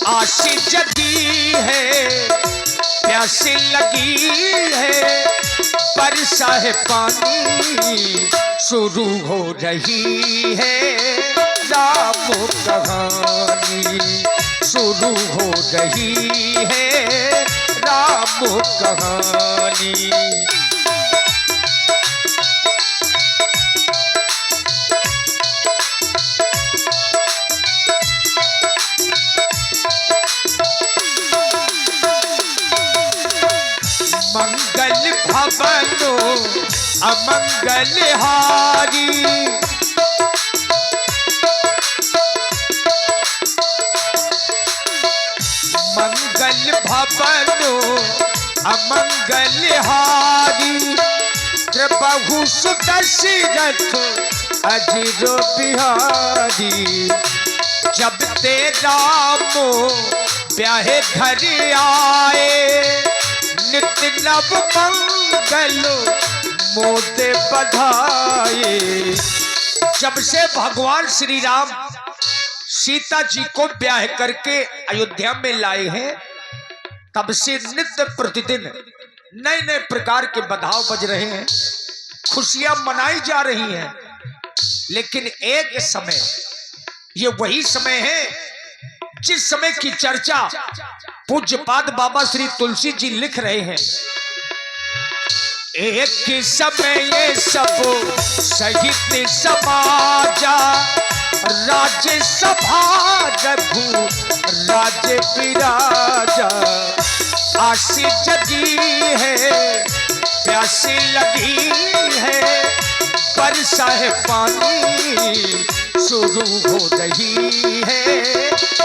आशी जगी है, प्यासी लगी है, बरसा है पानी, शुरू हो रही है राम कहानी, शुरू हो रही है राम कहानी। मंगल भवनो अमंगल हारी, मंगल भवनो अमंगल हारी, प्रभु सुदशरथ अजिरो बिहारी, जब ते रामो ब्याहे घर आए, नित नव मंगल मोदे बधाए। जब से भगवान श्री राम सीता जी को ब्याह करके अयोध्या में लाए हैं, तब से नित्य प्रतिदिन नए नए प्रकार के बधाव बज रहे हैं, खुशियां मनाई जा रही हैं। लेकिन एक समय, ये वही समय है जिस समय की चर्चा पूज्यपाद बाबा श्री तुलसी जी लिख रहे हैं। एक समय ये सब सहित समाजा, राज्य सभा रघु राज्य विराजा, आशी जगी है, प्यासी लगी है, बरसा है पानी, शुरू हो रही है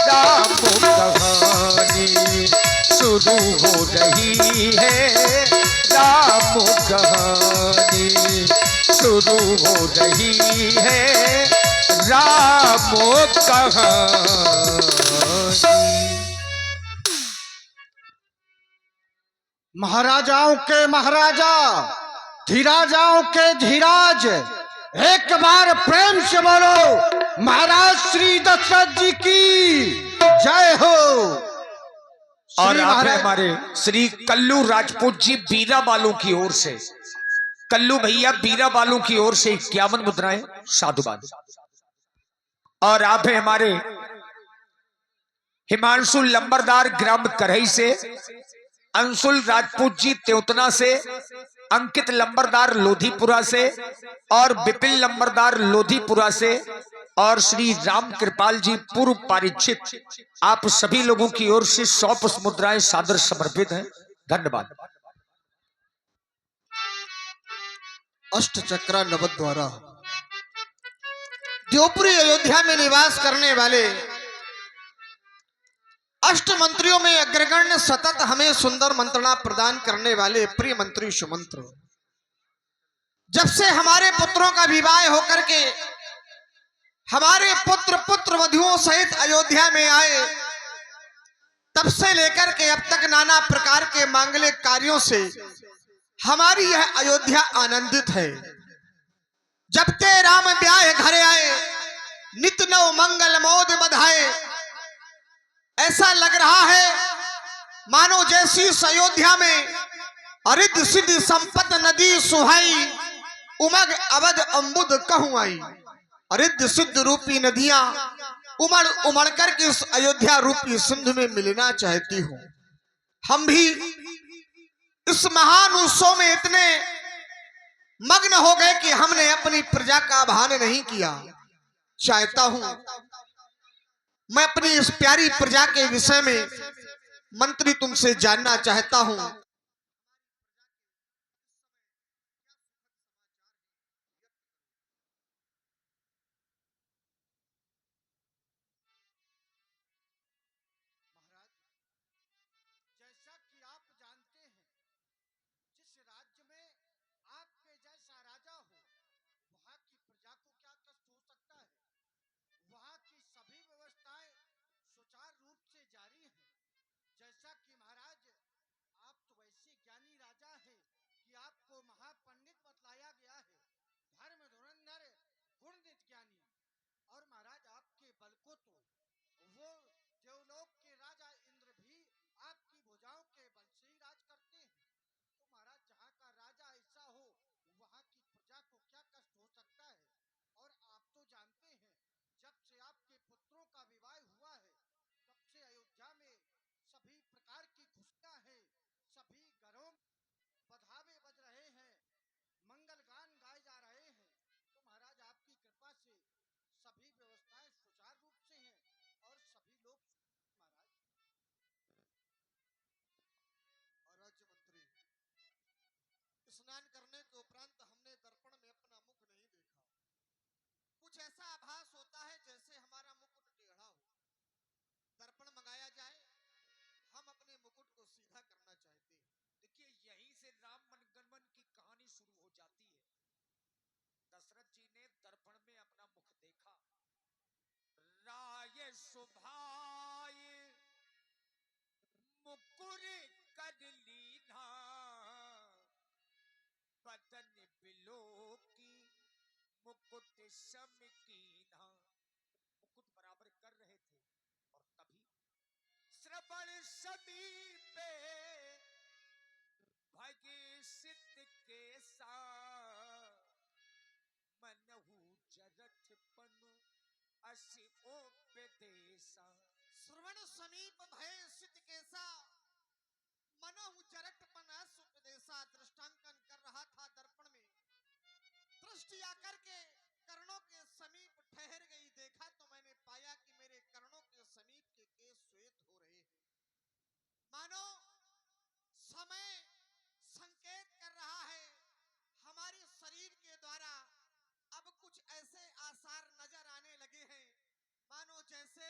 राम कहानी, शुरू हो रही है राम कहानी, शुरू हो रही है राम कहानी। महाराजाओं के महाराजा, धीराजाओं के धीराज, एक बार प्रेम से बोलो महाराज श्री दशरथ जी की जय हो। और आप हमारे श्री कल्लू राजपूत जी बीरा बालों की ओर से, कल्लू भैया बीरा बालों की ओर से 51 मुद्राएं साधुवाद। और आप है हमारे हिमांशु लंबरदार ग्राम करही से, अंशुल राजपूत जी त्योतना से, अंकित लंबरदार लोधीपुरा से, और विपिन लंबरदार लोधीपुरा से, और श्री राम कृपाल जी पूर्व पारिचित, आप सभी लोगों की ओर से 100 पुष्प मुद्राएं सादर समर्पित हैं। धन्यवाद। अष्ट चक्रा नवद द्वारा देवपुरी अयोध्या में निवास करने वाले अष्ट मंत्रियों में अग्रगण्य, सतत हमें सुंदर मंत्रणा प्रदान करने वाले प्रिय मंत्री सुमंत्र, जब से हमारे पुत्रों का विवाह होकर के हमारे पुत्र पुत्र वधुओं सहित अयोध्या में आए, तब से लेकर के अब तक नाना प्रकार के मांगलिक कार्यों से हमारी यह अयोध्या आनंदित है। जब ते राम ब्याह घरे आए, नित नव मंगल मोद बधाए, ऐसा लग रहा है मानो जैसी इस अयोध्या में अरिद सिद्ध संपत नदी सुहाई, उमग अवध अम्बुद कहूं आई। अरिद सिद्ध रूपी नदियां उमड़ उमड़ कर के इस अयोध्या रूपी सिंधु में मिलना चाहती हूं। हम भी इस महान उत्सव में इतने मग्न हो गए कि हमने अपनी प्रजा का भान नहीं किया। चाहता हूं मैं अपनी इस प्यारी प्रजा के विषय में मंत्री तुमसे जानना चाहता हूं। जैसा कि आप जानते हैं, जिस राज्य में आपके जैसा राजा हो, वहां की प्रजा को क्या कष्ट हो सकता है। वहां की सभी व्यवस्थाएं सुचारू रूप से जारी हैं। जैसा कि महाराज आप तो वैसे ज्ञानी राजा हैं कि आपको महापंडित बतलाया गया है, धर्म धुरंधर गुणनित ज्ञानी, और महाराज आपके बल को तो वो देवलोक के राजा सुभाए मुकुर कर लीना बदन बिलो की मुकुट सम कीना। मुकुट बराबर कर रहे थे और तभी श्रवण समीपे भगिसित के सा मनहु जरठ पनु असि उपदेशा। श्रवण समीप भय सिद्ध केसा मनहु जरठपन उपदेशा। दृष्टांकन कर रहा था दर्पण में, दृष्टि आकर के कर्णों के समीप ठहर गई। देखा तो मैंने पाया कि मेरे कर्णों के समीप के केस श्वेत हो रहे हैं, मानो समय संकेत कर रहा है हमारे शरीर के द्वारा अब कुछ ऐसे आसार नजर आने लगे हैं मानो जैसे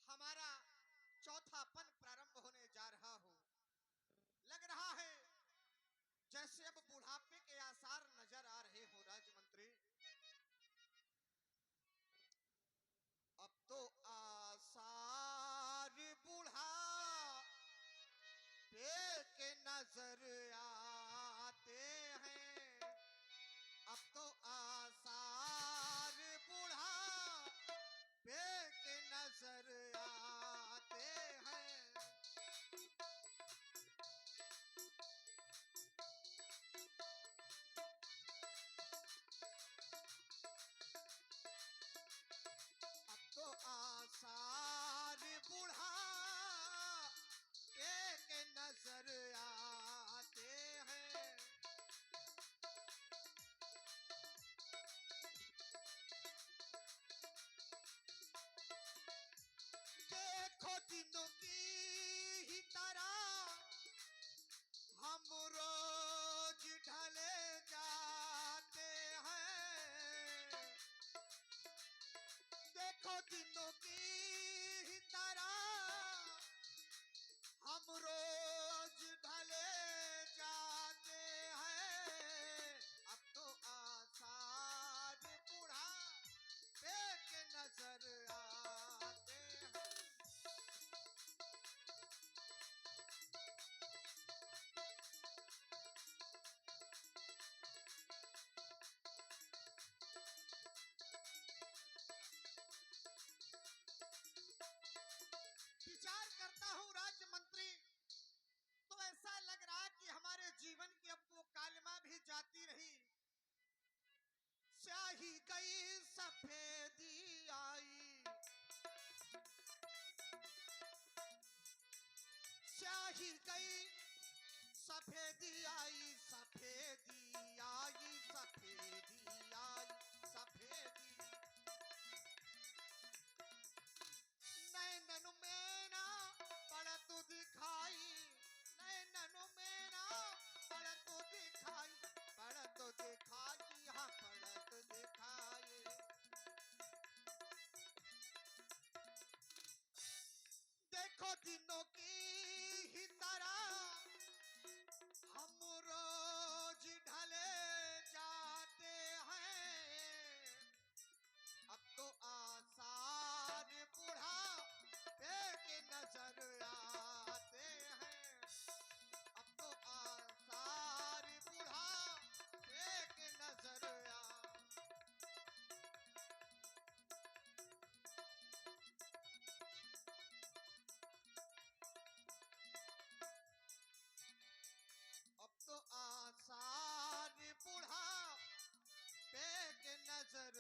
हमारा चौथापन प्रारंभ होने जा रहा हो। लग रहा है जैसे अब बुढ़ापे के आसार नजर आ रहे हो राजमंत्री। अब तो आसार बुढ़ापे के नजर आते हैं। अब तो आसार बुढ़ापे के नजर आते हैं। तो आसार बुढ़ापे के नजर आते हैं। देखो दिनों की ही तरह हम रोज ढले जाते हैं। देखो दिनों की ही तरह हम रोज ढले जाते हैं। अब तो आसार बुढ़ापे के नजर आते हैं। विचार करता हूँ राज्य मंत्री, तो ऐसा लग रहा कि हमारे जीवन की अब वो कालिमा भी जाती रही। स्याही गई सफेदी आई, स्याही गई सफेदी आई, सफेदी आई, सफेदी आई, सफेदी। नैनन में ना पड़त दिखाई, नैनन में ना पड़त दिखाई, पड़त दिखाई, हाँ पड़त दिखाई। देखो दिनों की ही तरह हम रोज ढले जाते हैं। अब तो आसार बुढ़ापे के नजर आते हैं। अब तो आसार बुढ़ापे के नजर अब तो आसार बुढ़ापे के नजर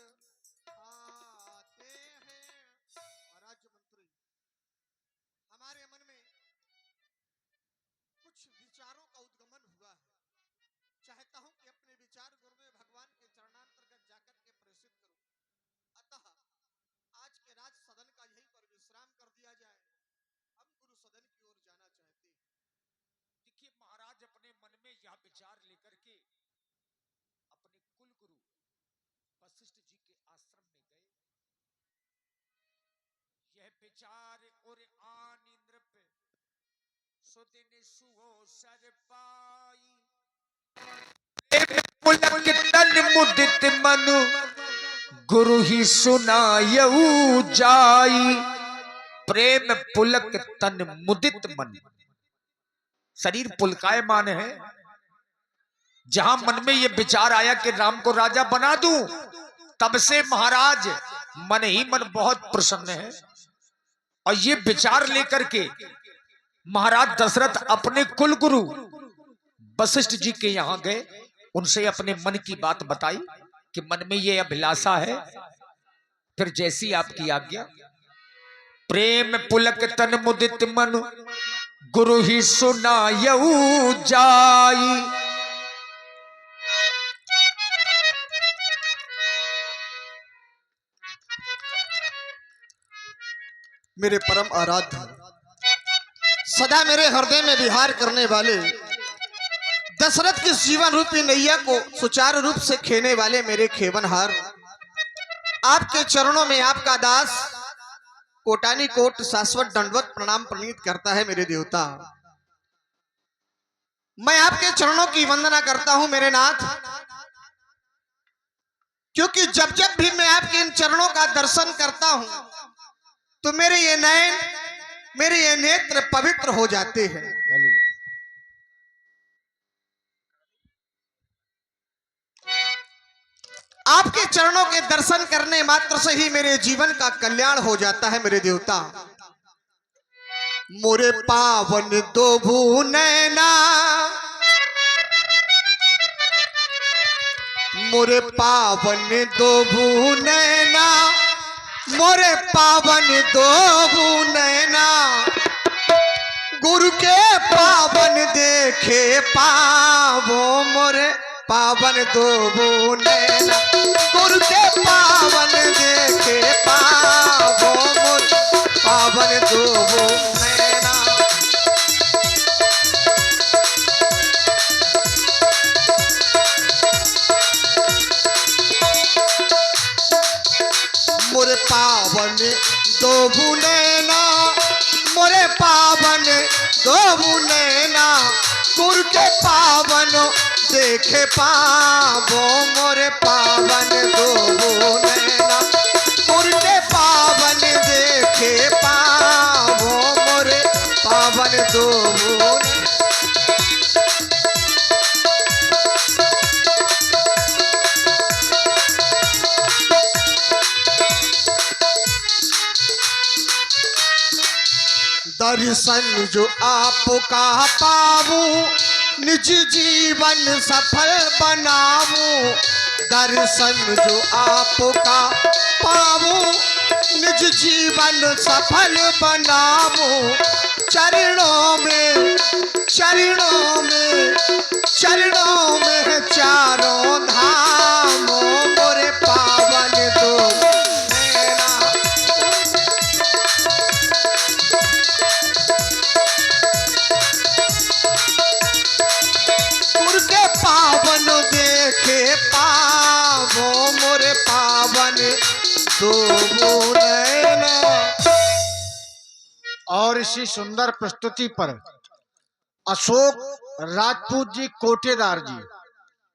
आते हैं। और राज्य मंत्री, हमारे मन में कुछ विचारों का उद्गमन हुआ है। चाहता हूं कि अपने विचार गुरुदेव भगवान के चरणांतर्गत जाकर के प्रेषित करूं। अतः आज के राज सदन का यहीं पर विश्राम कर दिया जाए। हम गुरु सदन की ओर जाना चाहते हैं। देखिए महाराज अपने मन में यह विचार लेकर के अपने कुल गुरु वशिष्ठ जी के आश्रम में गए। यह विचार और आन नृप सुदिन सुहो सर पाई, पुलक तन मुदित मनु गुरु ही सुनायऊ जाई, प्रेम पुलक तन मुदित मन। शरीर पुलकायमान है। जहां मन में ये विचार आया कि राम को राजा बना दूं, तब से महाराज मन ही मन बहुत प्रसन्न है। और ये विचार लेकर के महाराज दशरथ अपने कुल गुरु वशिष्ठ जी के यहां गए, उनसे अपने मन की बात बताई कि मन में ये अभिलाषा है। फिर जैसी आपकी आज्ञा। प्रेम पुलक तन मुदित मन, गुरु ही सुनायऊ जाई। मेरे परम आराध्य, सदा मेरे हृदय में विहार करने वाले, दशरथ की जीवन रूपी नैया को सुचारू रूप से खेने वाले मेरे खेवनहार, आपके चरणों में आपका दास कोटानी कोट शाश्वत दंडवत प्रणाम प्रणीत करता है। मेरे देवता, मैं आपके चरणों की वंदना करता हूं मेरे नाथ, क्योंकि जब जब भी मैं आपके इन चरणों का दर्शन करता हूं तो मेरे ये नयन, मेरे ये नेत्र पवित्र हो जाते हैं। आपके चरणों के दर्शन करने मात्र से ही मेरे जीवन का कल्याण हो जाता है। मेरे देवता, मोरे पावन दो भूनैना, मोरे पावन दो भूनैना, मोरे पावन दो भूनैना, गुरु के पावन देखे पावो, मोरे पावन दो भूनैना, गुरु के पावन देखे पावो, मोरे पावन दो भूनैना। मोरे पावन दो भूनैना, मोरे पावन दो भूनैना, गुरु के पावन देखे पावो, मोरे पावन दो भूनैना, गुरु के पावन देखे पावो, मोरे पावन दो भूनैना। दर्शन जो आपका पाऊं, निज जीवन सफल बनाऊं, दर्शन जो आपका पाऊं, निज जीवन सफल बनाऊं, चरणों में चरणों में चरणों में चारों धामों, मोरे पावन दो नैना। गुरु के पावन देखे पावो, मोरे पावन दो नैना। और इसी सुंदर प्रस्तुति पर अशोक राजपूत जी कोटेदार जी,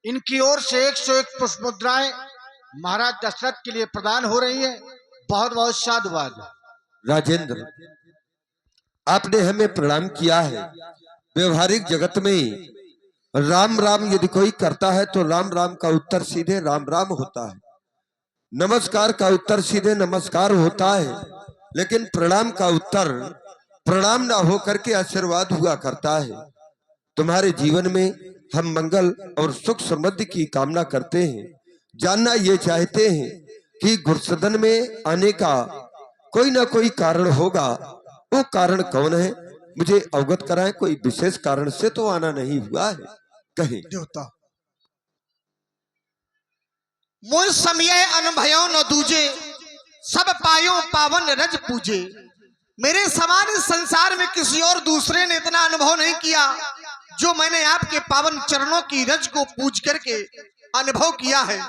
इनकी ओर से 101 पुष्प मुद्राएं महाराज दशरथ के लिए प्रदान हो रही है। बहुत बहुत साधुवाद। राजेंद्र, आपने हमें प्रणाम किया है। व्यवहारिक जगत में राम राम यदि कोई करता है तो राम राम का उत्तर सीधे राम राम होता है, नमस्कार का उत्तर सीधे नमस्कार होता है, लेकिन प्रणाम का उत्तर प्रणाम ना हो करके आशीर्वाद हुआ करता है। तुम्हारे जीवन में हम मंगल और सुख समृद्धि की कामना करते हैं। जानना ये चाहते हैं कि गुरसदन में आने का कोई ना कोई कारण होगा, वो कारण कौन है मुझे अवगत कराएं। कोई विशेष कारण से तो आना नहीं हुआ है, कहें। देवता, मोर समय अनुभयो न दूजे, सब पायो पावन रज पूजे। मेरे समान इस संसार में किसी और दूसरे ने इतना अनुभव नहीं किया जो मैंने आपके पावन चरणों की रज को पूज करके अनुभव किया है।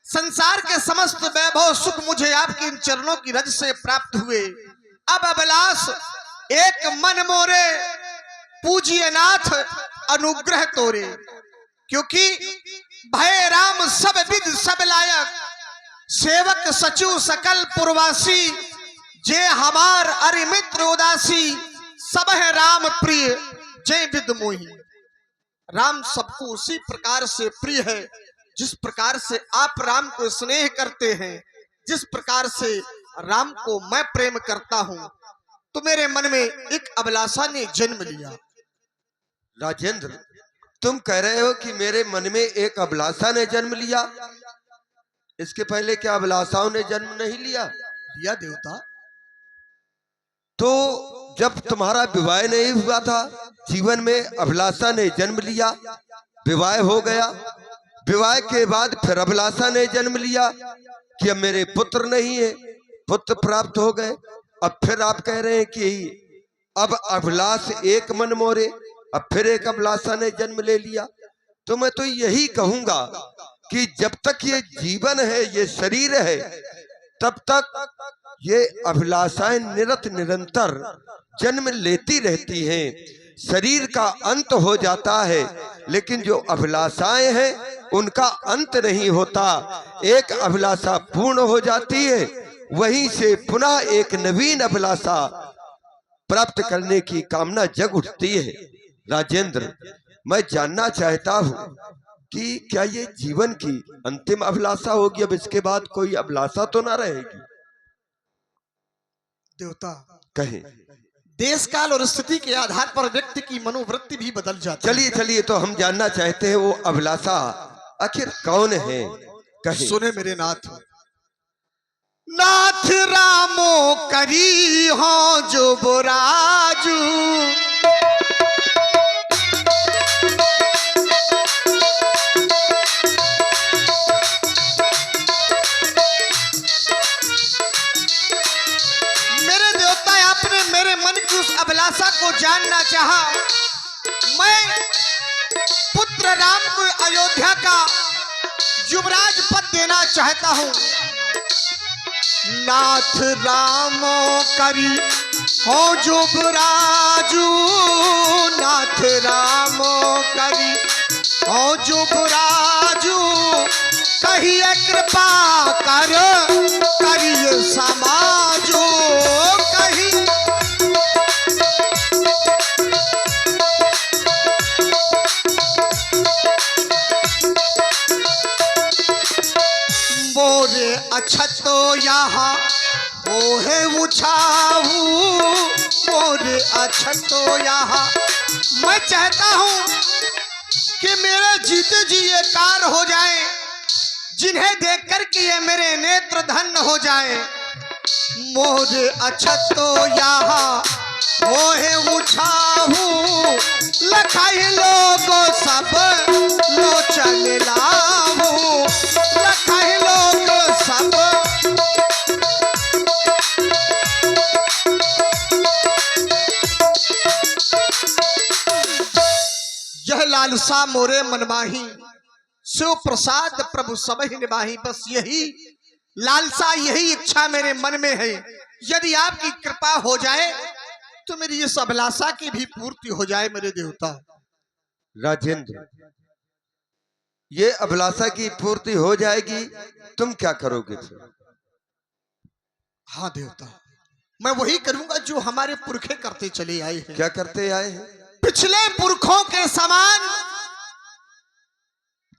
संसार के समस्त वैभव सुख मुझे आपके इन चरणों की रज से प्राप्त हुए। अब अभिलाष एक मन मोरे, पूजिए नाथ अनुग्रह तोरे। क्योंकि भय राम सब विद सब लायक, सेवक सचिव सकल पुरवासी, जे हमार अरि मित्र उदासी, सब है राम प्रिय जय विद मोही। राम सबको उसी प्रकार से प्रिय है जिस प्रकार से आप राम को स्नेह करते हैं, जिस प्रकार से राम को मैं प्रेम करता हूं। तो मेरे मन में एक अभिलाषा ने जन्म लिया। राजेंद्र, तुम कह रहे हो कि मेरे मन में एक अभिलाषा ने जन्म लिया। इसके पहले क्या अभिलाषाओं ने जन्म नहीं लिया? लिया देवता। तो जब तुम्हारा विवाह नहीं हुआ था, जीवन में अभिलाषा ने जन्म लिया, विवाह हो गया। विवाह के बाद फिर अभिलाषा ने जन्म लिया कि अब मेरे पुत्र नहीं है, पुत्र प्राप्त हो गए। अब फिर आप कह रहे हैं कि अब अभिलाष एक मन मोरे, अब फिर एक अभिलाषा ने जन्म ले लिया। तो मैं तो यही कहूंगा कि जब तक ये जीवन है, ये शरीर है, तब तक ये अभिलाषाएं निरंतर जन्म लेती रहती हैं। शरीर का अंत हो जाता है, लेकिन जो अभिलाषाएं हैं उनका अंत नहीं होता। एक अभिलाषा पूर्ण हो जाती है, वहीं से पुनः एक नवीन अभिलाषा प्राप्त करने की कामना जग उठती है। राजेंद्र, मैं जानना चाहता हूं कि क्या ये जीवन की अंतिम अभिलाषा होगी? अब इसके बाद कोई अभिलाषा तो ना रहेगी? देवता, कहे देश काल और स्थिति के आधार पर व्यक्ति की मनोवृत्ति भी बदल जाती है। चलिए चलिए, तो हम जानना चाहते हैं वो अभिलाषा आखिर कौन है? कहे। सुने मेरे नाथ। नाथ रामो करी हो जो बुराजू, मेरे देवता, आपने मेरे मन की उस अभिलाषा को जानना चाहा। मैं पुत्र राम को अयोध्या का युवराज पद देना चाहता हूं। नाथ रामो करी हो युवराजू, नाथ रामो करी हो युवराजू, कहिए कृपा कर करिए समाजो, कही मोरे अछतो यहाँ हो है उछाऊ, मोरे अछतो यहाँ। मैं चाहता हूं कि मेरे जीते जी ये कार हो जाए, जिन्हें देखकर के ये मेरे नेत्र धन्य हो जाए। मोरे अछतो यहाँ हो है उछाऊ, लखाई लोगो सब लोचन लाऊ, लखाई लोग सब। यह लालसा मोरे मनमाही, शिव प्रसाद प्रभु सबहि निभाही। बस यही लालसा, यही इच्छा मेरे मन में है। यदि आपकी कृपा हो जाए तो मेरी इस अभिलाषा की भी पूर्ति हो जाए मेरे देवता। राजेंद्र, ये अभिलाषा की पूर्ति हो जाएगी, तुम क्या करोगे फिर? हाँ देवता, मैं वही करूंगा जो हमारे पुरखे करते चले आए हैं। क्या करते आए हैं? पिछले पुरखों के समान।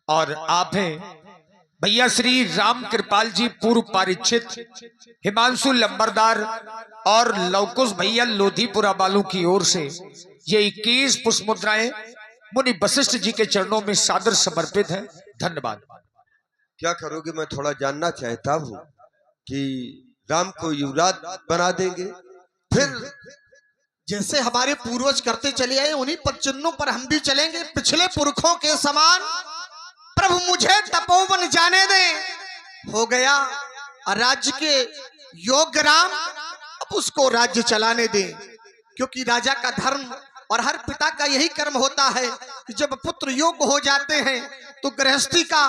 और आप हैं भैया श्री राम कृपाल जी पूर्व पारिचित, हिमांशु लंबरदार और लवकुश भैया लोधीपुरा वालों की ओर से ये 21 पुष्प मुद्राएं मुनि वशिष्ठ जी के चरणों में सादर समर्पित है। धन्यवाद। क्या करोगे? मैं थोड़ा जानना चाहता हूँ कि राम को युवराज बना देंगे, फिर जैसे हमारे पूर्वज करते चले आए उन्हीं पर चिन्हों पर हम भी चलेंगे, पिछले पुरखों के समान। प्रभु मुझे तपोवन जाने दे। हो गया राज्य के योग्य राम, अब उसको राज्य चलाने दे, क्योंकि राजा का धर्म और हर पिता का यही कर्म होता है कि जब पुत्र योग्य हो जाते हैं तो गृहस्थी का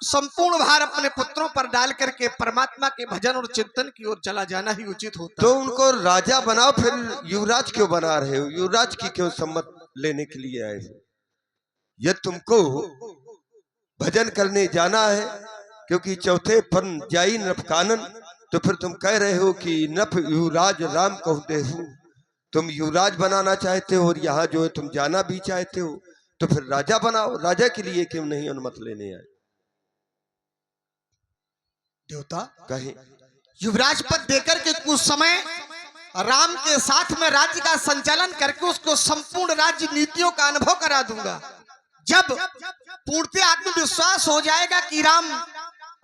संपूर्ण भार अपने पुत्रों पर डाल करके परमात्मा के भजन और चिंतन की ओर चला जाना ही उचित होता तो है। उनको राजा बनाओ, फिर युवराज क्यों बना रहे हो? युवराज की क्यों सम्मत लेने के लिए आए हो? ये तुमको भजन करने जाना है, क्योंकि चौथे फन जाई नृप कानन। तो फिर तुम कह रहे हो कि नृप युवराज राम कहते हो, तुम युवराज बनाना चाहते हो और यहाँ जो है तुम जाना भी चाहते हो, तो फिर राजा बनाओ। राजा के लिए क्यों नहीं अनुमति लेने आए? देवता कहे युवराज पद देकर के कुछ समय राम के साथ में राज्य का संचालन करके उसको संपूर्ण राज्य नीतियों का अनुभव करा दूंगा। जब पूर्णतः आत्मविश्वास हो जाएगा कि राम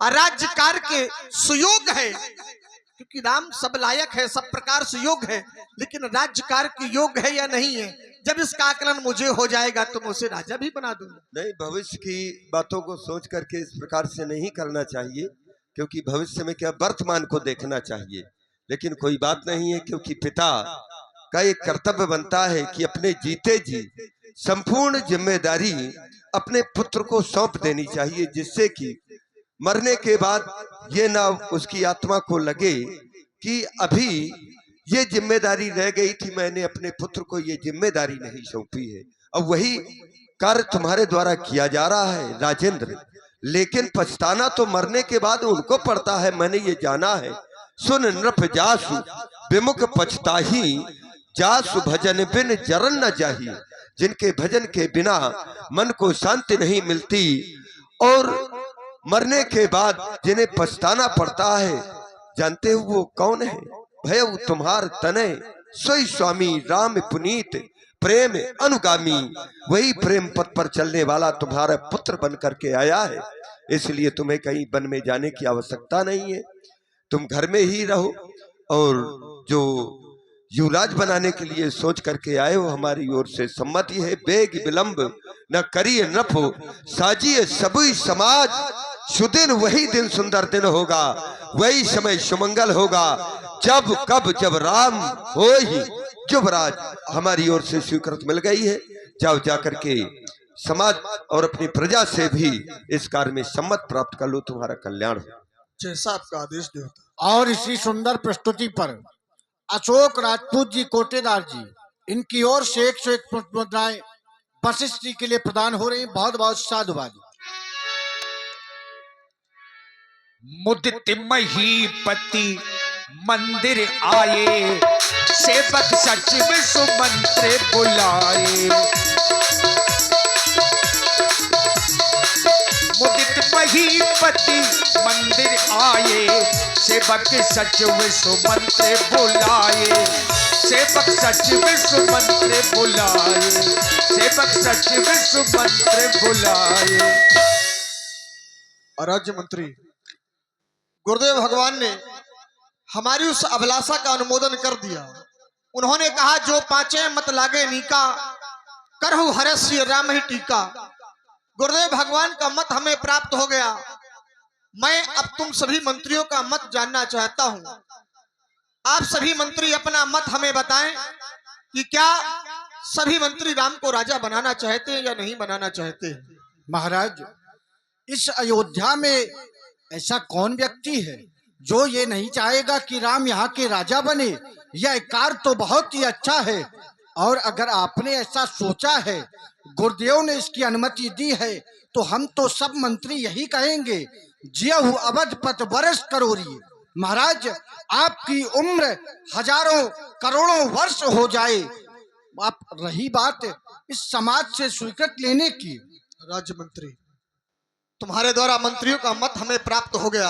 राज्य कार्य के सुयोग है, क्योंकि राम सब लायक है, सब प्रकार से योग है, लेकिन राज्य कार्य के योग है या नहीं है, जब इसका आकलन मुझे हो जाएगा तो मैं उसे राजा भी बना दूंगा। नहीं, भविष्य की बातों को सोच करके इस प्रकार से नहीं करना चाहिए, क्योंकि भविष्य में क्या वर्तमान को देखना चाहिए। लेकिन कोई बात नहीं है, क्योंकि पिता का एक कर्तव्य बनता है कि अपने जीते जी संपूर्ण जिम्मेदारी अपने पुत्र को सौंप देनी चाहिए, जिससे कि मरने के बाद ये ना उसकी आत्मा को लगे कि अभी ये जिम्मेदारी रह गई थी, मैंने अपने पुत्र को ये जिम्मेदारी नहीं सौंपी है। अब वही कार्य तुम्हारे द्वारा किया जा रहा है राजेंद्र, लेकिन पछताना तो मरने के बाद उनको पड़ता है, मैंने ये जाना है। सुन नृप जासु विमुख पछताही, जासु भजन बिन जरन न जाही। जिनके भजन के बिना मन को शांति नहीं मिलती और मरने के बाद जिन्हें पछताना पड़ता है, जानते हो वो कौन है? भयउ तुम्हार तने सोई स्वामी राम पुनीत प्रेम अनुगामी। वही प्रेम पथ पर चलने वाला तुम्हारा पुत्र बन करके आया है, इसलिए तुम्हें कहीं वन में जाने की आवश्यकता नहीं है। तुम घर में ही रहो और जो युवराज बनाने के लिए सोच करके आए हो, हमारी ओर से सम्मति है। बेग विलंब न करिए नृप, साजिए सभी समाज। सुदिन वही दिन सुंदर दिन होगा, वही समय सुमंगल होगा, जब कब जब राम हो ही युवराज। हमारी ओर से स्वीकृत मिल गई है, जाओ जाकर के समाज और अपनी प्रजा से भी इस कार्य में सम्मत प्राप्त कर लो, तुम्हारा कल्याण हो। जैसा आपका आदेश देवता। और इसी सुंदर प्रस्तुति पर अशोक राजपूत जी कोटेदार जी, इनकी ओर से 101 पुष्प मुद्राएं वशिष्ठ जी के लिए प्रदान हो रही। बहुत बहुत साधुवाद। मुदित महीपति मंदिर आए, सेवक सचिव सुमंत्र बुलाए। मुदित महीपति मंदिर आए, सेवक सचिव सुमंत्र बुलाए। सेवक सचिव सुमंत्र बुलाए, सेवक सचिव सुमंत्र बुलाए। राज्य मंत्री गुरुदेव भगवान ने हमारी उस अभिलाषा का अनुमोदन कर दिया। उन्होंने कहा, जो पांचे मत लागे नीका, करहु हरस्य राम ही टीका। गुरुदेव भगवान का मत हमें प्राप्त हो गया। मैं अब तुम सभी मंत्रियों का मत जानना चाहता हूं। आप सभी मंत्री अपना मत हमें बताएं कि क्या सभी मंत्री राम को राजा बनाना चाहते हैं या नहीं बनाना चाहते हैं। महाराज, इस अयोध्या में ऐसा कौन व्यक्ति है जो ये नहीं चाहेगा कि राम यहाँ के राजा बने? यह कार्य तो बहुत ही अच्छा है, और अगर आपने ऐसा सोचा है, गुरुदेव ने इसकी अनुमति दी है, तो हम तो सब मंत्री यही कहेंगे, जियहु अवध पत वर्ष करोड़िए। महाराज, आपकी उम्र हजारों करोड़ों वर्ष हो जाए। आप रही बात इस समाज से स्वीकृत लेने की, राज्य मंत्री तुम्हारे द्वारा मंत्रियों का मत हमें प्राप्त हो गया।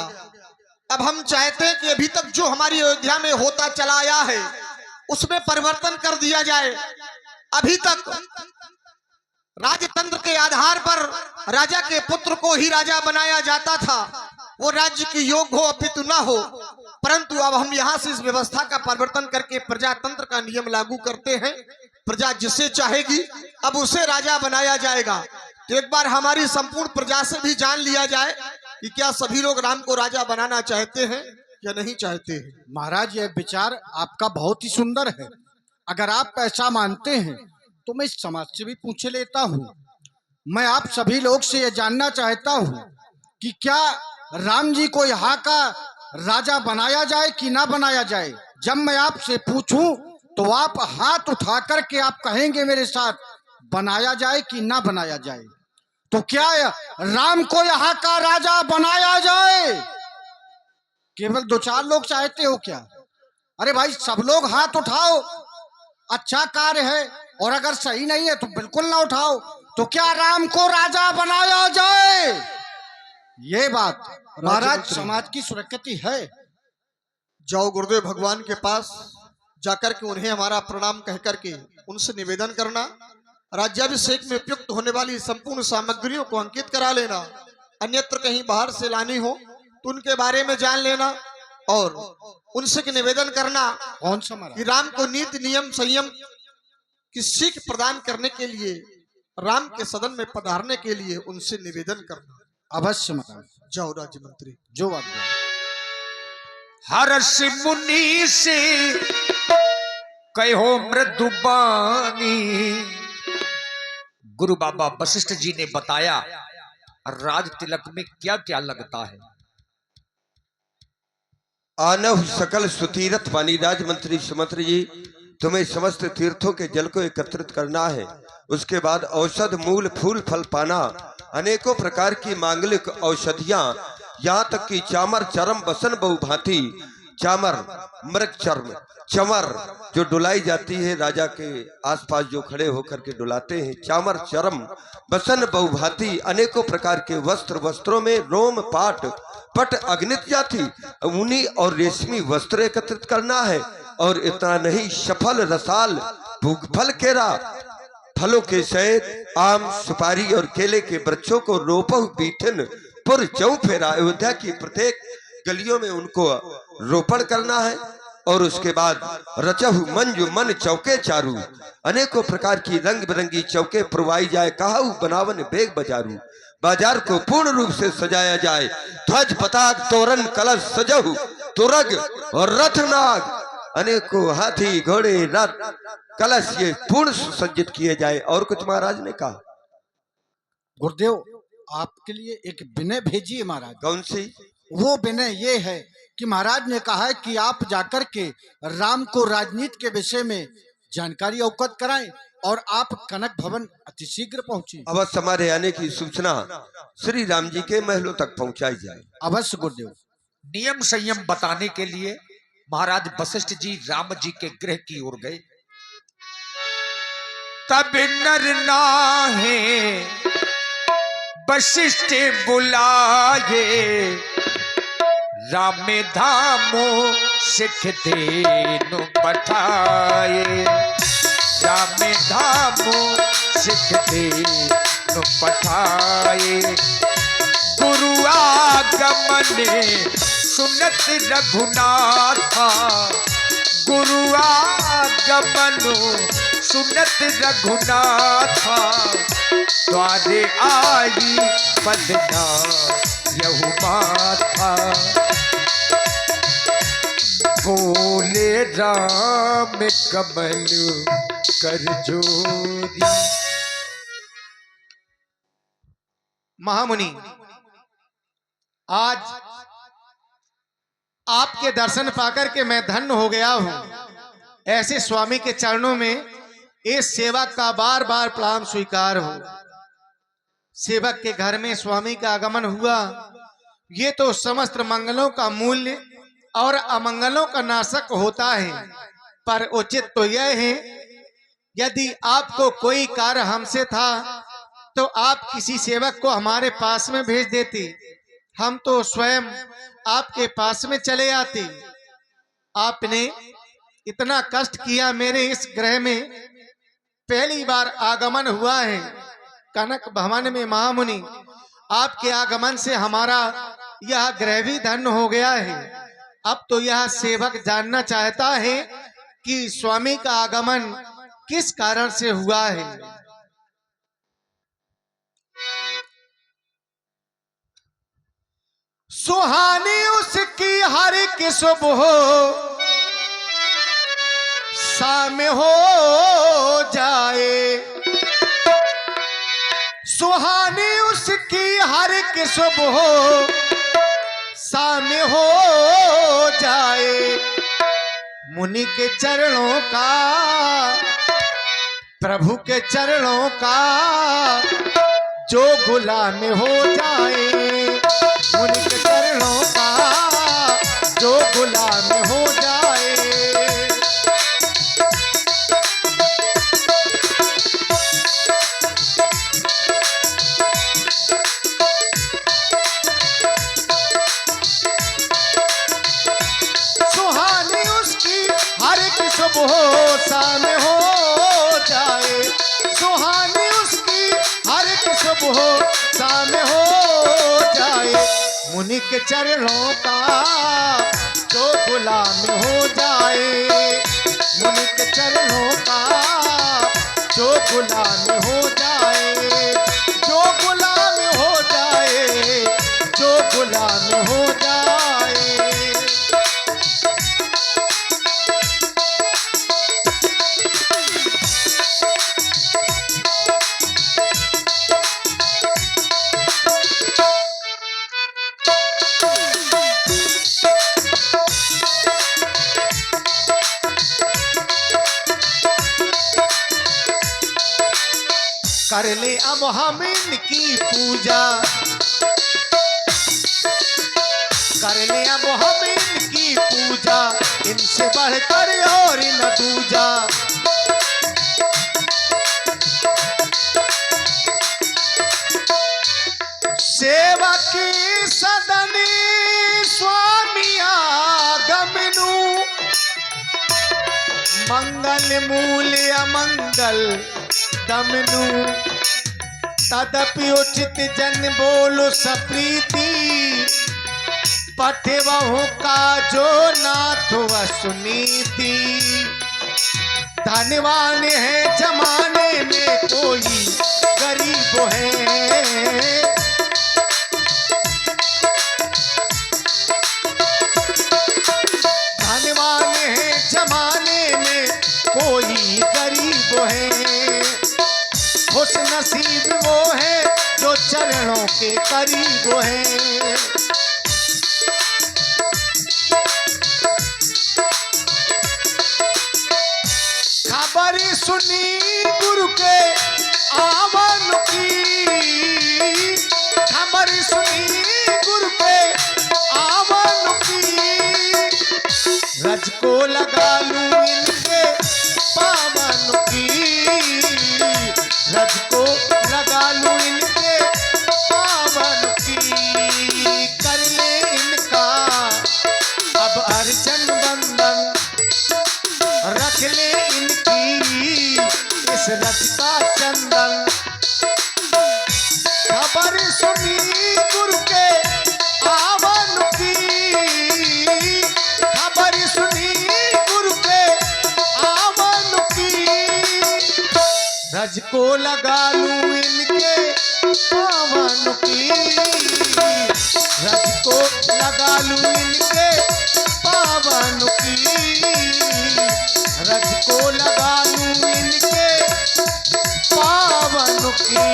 अब हम चाहते हैं कि अभी तक जो हमारी अयोध्या में होता चला आया है उसमें परिवर्तन कर दिया जाए। अभी तक राजतंत्र के आधार पर राजा के पुत्र को ही राजा बनाया जाता था, वो राज्य की योग हो अपितु न हो। परंतु अब हम यहाँ से इस व्यवस्था का परिवर्तन करके प्रजातंत्र का नियम लागू करते हैं। प्रजा जिसे चाहेगी अब उसे राजा बनाया जाएगा। तो एक बार हमारी संपूर्ण प्रजा से भी जान लिया जाए कि क्या सभी लोग राम को राजा बनाना चाहते हैं या नहीं चाहते हैं। महाराज, यह विचार आपका बहुत ही सुंदर है। अगर आप ऐसा मानते हैं तो मैं इस समाज से भी पूछ लेता हूँ। मैं आप सभी लोग से यह जानना चाहता हूँ कि क्या राम जी को यहाँ का राजा बनाया जाए कि ना बनाया जाए। जब मैं आपसे पूछूं तो आप हाथ उठा करके आप कहेंगे मेरे साथ, बनाया जाए कि ना बनाया जाए। तो क्या राम को यहाँ का राजा बनाया जाए? केवल 2-4 लोग चाहते हो क्या? अरे भाई सब लोग हाथ उठाओ, अच्छा कार्य है, और अगर सही नहीं है तो बिल्कुल ना उठाओ। तो क्या राम को राजा बनाया जाए? ये बात महाराज समाज की सुरक्षित है। जाओ गुरुदेव भगवान के पास जाकर के उन्हें हमारा प्रणाम कह करके उनसे निवेदन करना, राज्याभिषेक में उपयुक्त होने वाली संपूर्ण सामग्रियों को अंकित करा लेना, अन्यत्र कहीं बाहर से लानी हो तो उनके बारे में जान लेना और उनसे निवेदन करना कौन सा महाराज? कि राम को नीति नियम संयम की सीख प्रदान करने के लिए, राम के सदन में पधारने के लिए उनसे निवेदन करना। अवश्य महाराज, जाओ राज्य मंत्री। जो आज्ञा। हर्ष मुनि से कहो मृदुबानी। गुरु बाबा वशिष्ठ जी ने बताया राज तिलक में क्या क्या लगता है। आनव सकल सुतीरथ वाणी। राज मंत्री सुमंत्र जी, तुम्हें समस्त तीर्थों के जल को एकत्रित करना है, उसके बाद औषध मूल फूल फल पाना, अनेकों प्रकार की मांगलिक औषधियां, यहाँ तक कि चामर चरम बसन बहुभांति, चामर मृग चर्म चमर जो डुलाई जाती है, राजा के आसपास जो खड़े होकर के डुलाते हैं, चामर चरम बसन बहुभांति, अनेकों प्रकार के वस्त्र, वस्त्रों में रोम पाट पट अग्नित जाति, ऊनी और रेशमी वस्त्र एकत्रित करना है। और इतना नहीं, सफल रसाल भूगफल केरा, फलों के सहित आम सुपारी और केले के वृक्षों को रोपहु बीठन पुर चौ फेरा, अयोध्या की प्रत्येक गलियों में उनको रोपण करना है। और उसके बाद रचहु मंजु मन चौके चारू, अनेकों प्रकार की रंग बिरंगी चौके पुरवाई जाए, कहाऊ बनावन बेग बाजारू, बाजार को पूर्ण रूप से सजाया जाए, ध्वज पताक तोरण कलश सजहु तुरग और रथनाग, अनेकों हाथी घोड़े रथ कलश ये पूर्ण सुसज्जित किए जाए। और कुछ महाराज ने कहा? गुरुदेव आपके लिए एक विनय भेजिए महाराज। कौन सी? वो विनय ये है कि महाराज ने कहा है कि आप जाकर के राम को राजनीति के विषय में जानकारी अवगत कराएं और आप कनक भवन अतिशीघ्र पहुंचे। अवश्य हमारे आने की सूचना श्री राम जी के महलों तक पहुंचाई जाए। अवश्य गुरुदेव। नियम संयम बताने के लिए महाराज वशिष्ठ जी राम जी के गृह की ओर गए। तब नर नाहे वशिष्ठ बुलाए, राम धामो सिख देनु पठाए, राम धामो सिख देनु पठाए, गुरु आगमने सुनत रघुनाथा, गुरु आगमनो सुनत रघुनाथा, द्वारे आई बदना यहु माथा, बोले राम कमल कर जोरी। महामुनि, आज आपके दर्शन पाकर के मैं धन्य हो गया हूं। ऐसे स्वामी के चरणों में इस सेवक का बार बार प्रणाम स्वीकार हो। सेवक के घर में स्वामी का आगमन हुआ, ये तो समस्त मंगलों का मूल्य और अमंगलों का नाशक होता है। पर उचित तो यह है, यदि आपको कोई कार्य हमसे था तो आप किसी सेवक को हमारे पास में भेज देते, हम तो स्वयं आपके पास में चले आते। आपने इतना कष्ट किया, मेरे इस ग्रह में पहली बार आगमन हुआ है कनक भवन में। महामुनि, आपके आगमन से हमारा यह ग्रह भी धन्य हो गया है। अब तो यह सेवक जानना चाहता है कि स्वामी का आगमन किस कारण से हुआ है। सुहानी उसकी हर की सुबह शाम हो जाए, सुहानी उसकी हर की सुबह शाम हो जाए, मुनि के चरणों का, प्रभु के चरणों का जो गुलाम हो जाए, मुनि के चरणों का सब होशा में हो जाए, सुहानी उसकी हर एक सब होशा में हो जाए। मुनि के चरणों का जो गुलाम हो जाए, मुनि के चरणों का जो गुलाम हो जाए, जो गुलाम हो जाए, जो गुलाम हो जाए। कर ले अब हम इनकी पूजा, कर ले अब हम इनकी पूजा, इनसे बढ़कर और न दूजा। सेवा की सदनी स्वामी आगमनु, मंगल मूल्य अमंगल दमनु। तदपि उचित जन बोलो सप्रीति, पठवहु का जो नाथ सुनीति। धनवान है जमाने में कोई गरीब है, धनवान है जमाने में कोई गरीब है। खुश नसीब वो है जो चरणों के करीब है। खबर सुनी गुरु के आवन की, खबर सुनी गुरु के आवन की। रज को लगा लूं इनके पावन की, रज को लगा लूं इनके पावन की। कर ले इनका अब अर्चन बंधन, रख ले इनकी इस रथ का चंदन। खबर सुनी गुरु के आवन की, खबर सुनी गुरु के आवन की। रज को लगा लूं इनके पावन की, रज को लगा लूं इनके पावन की, रज को लगा लूं इनके पावन की।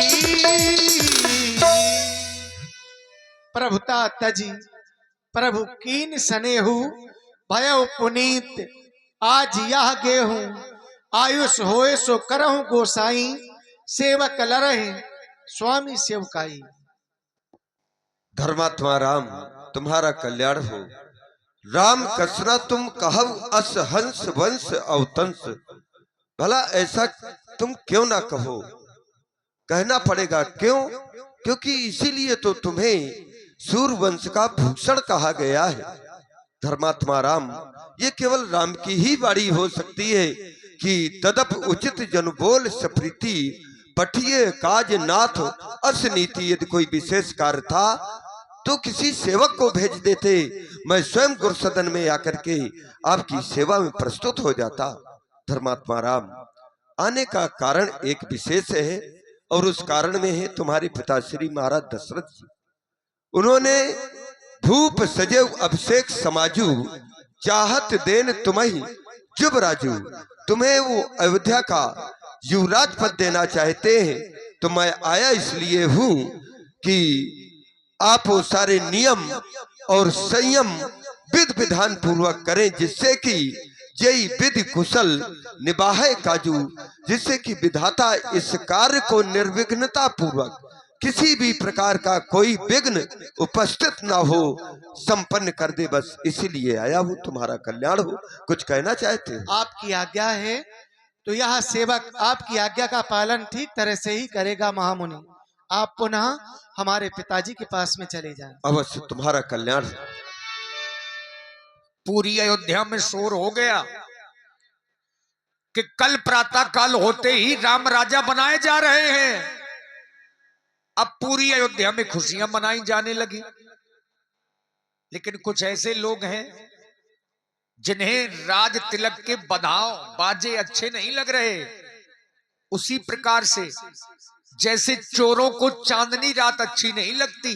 प्रभुता तजी प्रभु कीन सनेहु, भयउ पुनीत आज यह गेहूं। आयुष होए सो करहु गोसाई, सेवक लरहे स्वामी सेवकाई। धर्मात्मा राम तुम्हारा कल्याण हो। राम कसरा तुम कहव अस हंस वंश अवतंस। भला ऐसा तुम क्यों ना कहो, कहना पड़ेगा क्यों? क्योंकि इसीलिए तो तुम्हें सूर्यवंश का भूषण कहा गया है। धर्मात्मा राम, ये केवल राम की ही वाणी हो सकती है कि तदप उचित जन बोल सप्रीति, पठिए काज नाथ अस नीति। यदि कोई विशेष कार्य था तो किसी सेवक को भेज देते, मैं स्वयं गुरुसदन में आकर के आपकी सेवा में प्रस्तुत हो जाता। धर्मात्मा राम, आने का कारण एक विशेष है और उस कारण में है तुम्हारे पिता श्री महाराज दशरथ जी। उन्होंने भूप सजेव अभिषेक समाजू, चाहत देन तुम्हें जुबराजू। तुम्हें वो अयोध्या का युवराज पद देना चाहते हैं, तो मैं आया इसलिए हूं कि आप वो सारे नियम और संयम विधि विधान पूर्वक करें, जिससे कि जय विधि कुशल निभाए काजू, जिससे कि विधाता इस कार्य को निर्विघ्नता पूर्वक किसी भी प्रकार का कोई विघ्न उपस्थित ना हो, संपन्न कर दे। बस इसीलिए आया हूँ, तुम्हारा कल्याण हो। कुछ कहना चाहते हो? आपकी आज्ञा है तो यह सेवक आपकी आज्ञा का पालन ठीक तरह से ही करेगा महामुनि। आप पुनः हमारे पिताजी के पास में चले जाएं। अवश्य, तुम्हारा कल्याण। पूरी अयोध्या में शोर हो गया। कि कल प्रातः काल होते ही राम राजा बनाए जा रहे हैं। अब पूरी अयोध्या में खुशियां मनाई जाने लगी। लेकिन कुछ ऐसे लोग हैं जिन्हें राज तिलक के बधाव बाजे अच्छे नहीं लग रहे। उसी प्रकार से जैसे चोरों को चांदनी रात अच्छी नहीं लगती,